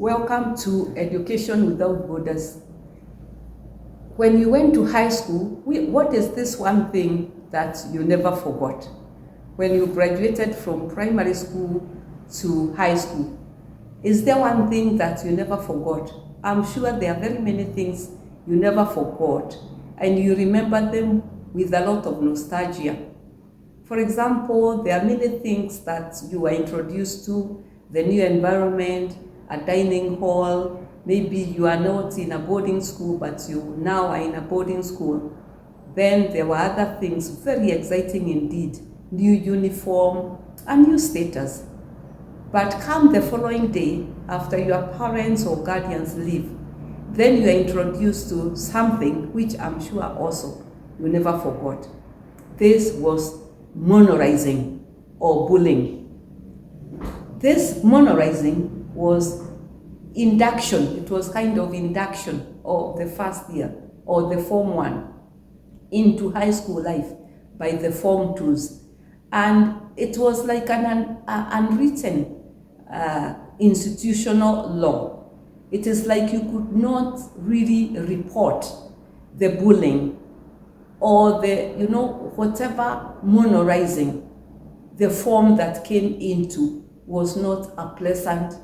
Welcome to Education Without Borders. When you went to high school, what is this one thing that you never forgot? When you graduated from primary school to high school, is there one thing that you never forgot? I'm sure there are very many things you never forgot, and you remember them with a lot of nostalgia. For example, there are many things that you were introduced to, the new environment, a dining hall. Maybe you are not in a boarding school, but you now are in a boarding school. Then there were other things, very exciting indeed. New uniform, a new status. But come the following day, after your parents or guardians leave, then you are introduced to something which I'm sure also you never forgot. This was monolizing or bullying. This monolizing was induction. It was kind of induction of the first year or the Form 1 into high school life by the Form 2s. And it was like an unwritten institutional law. It is like you could not really report the bullying or the, whatever monolizing the form that came into was not a pleasant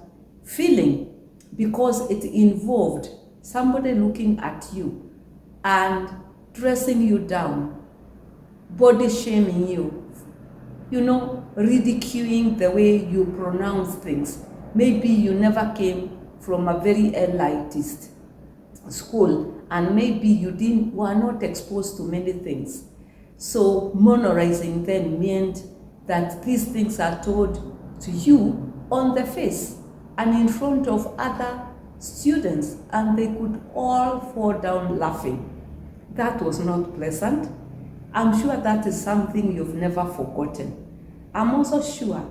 feeling, because it involved somebody looking at you and dressing you down, body shaming you, ridiculing the way you pronounce things. Maybe you never came from a very elitist school, and maybe you were not exposed to many things. So monolizing then meant that these things are told to you on the face and in front of other students, and they could all fall down laughing. That was not pleasant. I'm sure that is something you've never forgotten. I'm also sure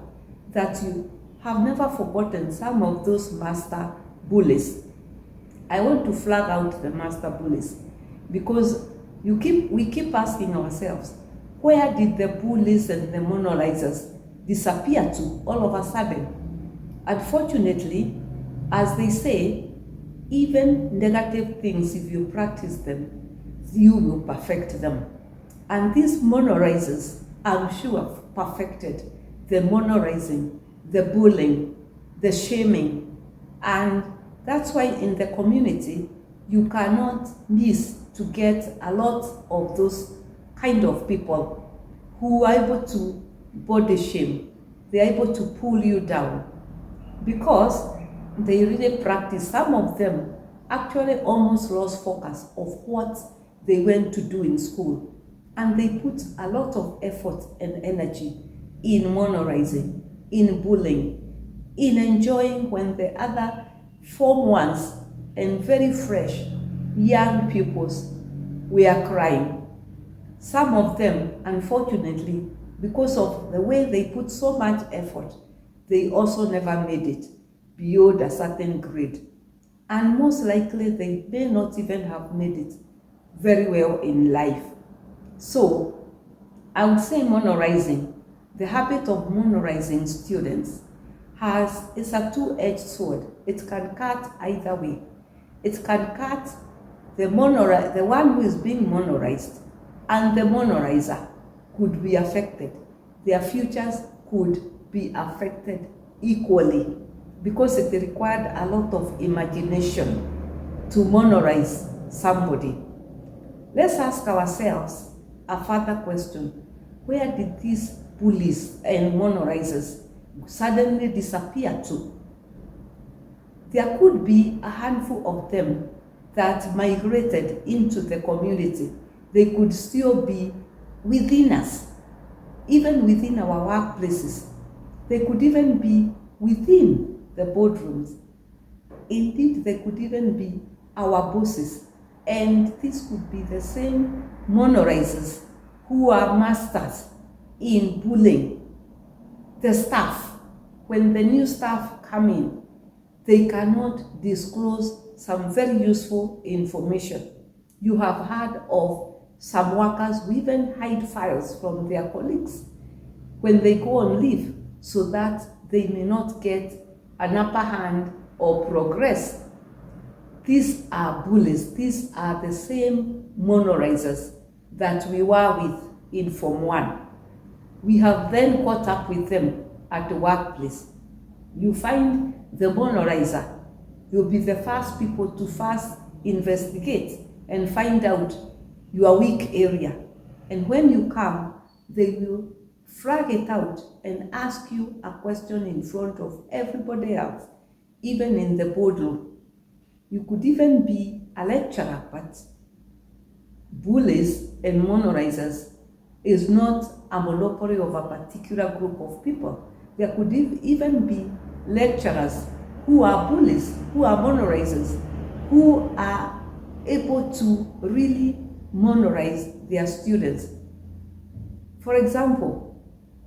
that you have never forgotten some of those master bullies. I want to flag out the master bullies, because we keep asking ourselves, where did the bullies and the monolizers disappear to all of a sudden? Unfortunately, as they say, even negative things, if you practice them, you will perfect them. And these monolizers, I'm sure, perfected the monolizing, the bullying, the shaming. And that's why in the community, you cannot miss to get a lot of those kind of people who are able to body shame. They're able to pull you down, because they really practice. Some of them actually almost lost focus of what they went to do in school, and they put a lot of effort and energy in monolizing, in bullying, in enjoying when the other Form 1s and very fresh young pupils were crying. Some of them, unfortunately, because of the way they put so much effort, they also never made it beyond a certain grade. And most likely, they may not even have made it very well in life. So, I would say monolizing, the habit of monolizing students is a two-edged sword. It can cut either way. It can cut the one who is being monolized, and the monolizer could be affected. Their futures could be affected equally, because it required a lot of imagination to monolize somebody. Let's ask ourselves a further question. Where did these bullies and monolizers suddenly disappear to? There could be a handful of them that migrated into the community. They could still be within us, even within our workplaces. They could even be within the boardrooms. Indeed, they could even be our bosses. And this could be the same monolizers who are masters in bullying the staff. When the new staff come in, they cannot disclose some very useful information. You have heard of some workers who even hide files from their colleagues when they go on leave, so that they may not get an upper hand or progress. These are bullies. These are the same monolizers that we were with in Form 1. We have then caught up with them at the workplace. You find the monolizer, you'll be the first people to first investigate and find out your weak area. And when you come, they will flag it out and ask you a question in front of everybody else, even in the boardroom. You could even be a lecturer, but bullies and monolizers is not a monopoly of a particular group of people. There could even be lecturers who are bullies, who are monolizers, who are able to really monolize their students. For example,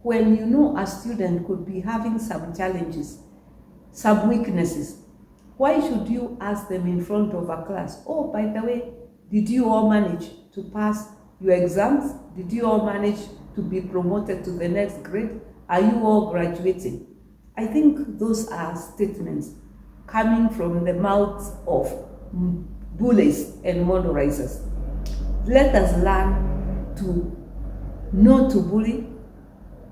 when you know a student could be having some challenges, some weaknesses, why should you ask them in front of a class, oh, by the way, did you all manage to pass your exams? Did you all manage to be promoted to the next grade? Are you all graduating? I think those are statements coming from the mouths of bullies and monolizers. Let us learn to not to bully.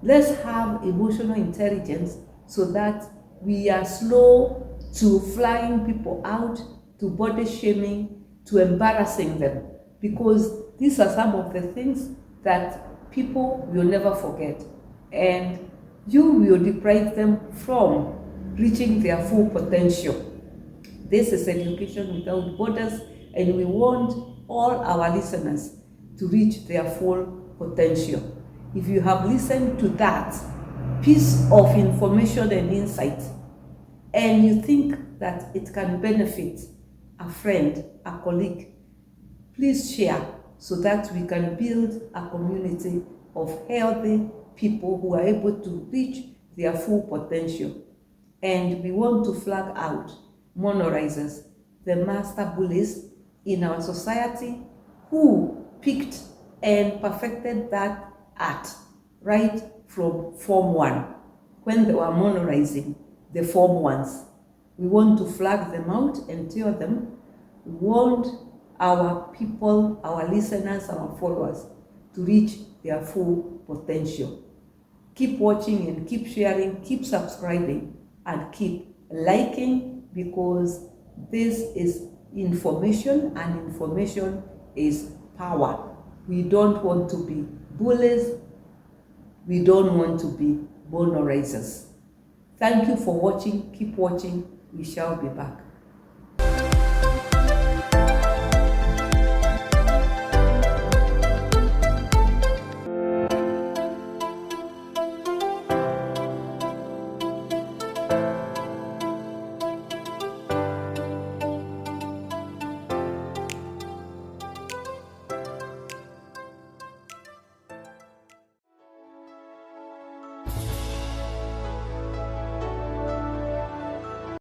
Let's have emotional intelligence so that we are slow to flying people out, to body shaming, to embarrassing them, because these are some of the things that people will never forget, and you will deprive them from reaching their full potential. This is Education Without Borders, and we want all our listeners to reach their full potential. If you have listened to that piece of information and insight, and you think that it can benefit a friend, a colleague, please share so that we can build a community of healthy people who are able to reach their full potential. And we want to flag out monolizers, the master bullies in our society, who picked and perfected that art right from Form 1, when they were monolizing the Form 1s. We want to flag them out and tell them we want our people, our listeners, our followers to reach their full potential. Keep watching and keep sharing, keep subscribing, and keep liking, because this is information, and information is power. We don't want to be bullies. We don't want to be monolizers. Thank you for watching. Keep watching. We shall be back.